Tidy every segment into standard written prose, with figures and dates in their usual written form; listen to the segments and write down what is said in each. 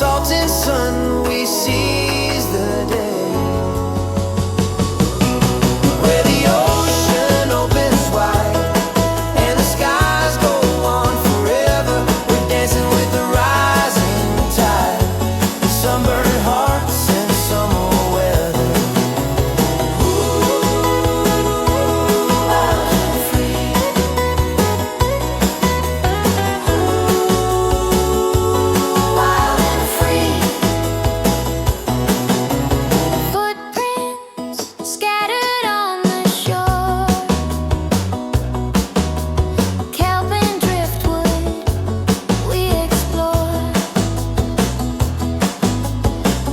salted sun, we seize the day. Where the ocean opens wide and the skies go on forever. We're dancing with the rising tide, sunburned hearts and summer weather. Wild and free. Wild and free. Footprints scattered on the shore, kelp and driftwood we explore.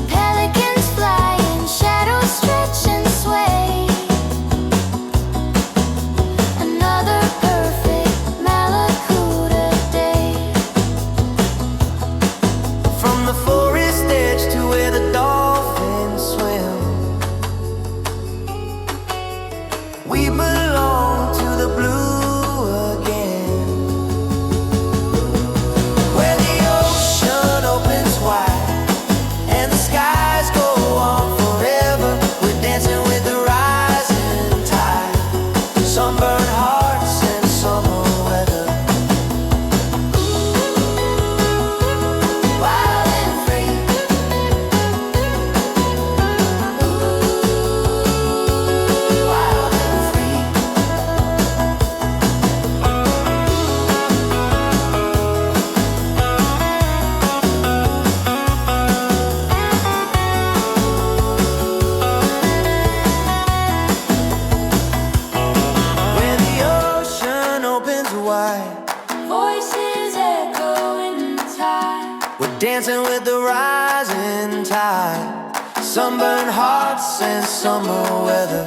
Pelicans flying, shadows stretch and sway. Another perfect Mallacoota day. From the forest edge to where the dolphins swim, we belong to the blue again. Where the ocean opens wide and the skies go on forever. We're dancing with the rising tide, sunburned hearts and summer weather. Wild and free. Wild and free. Where the ocean opens wide, Voices echo in the tide. we're dancing with the rising tide, sunburned hearts and summer weather.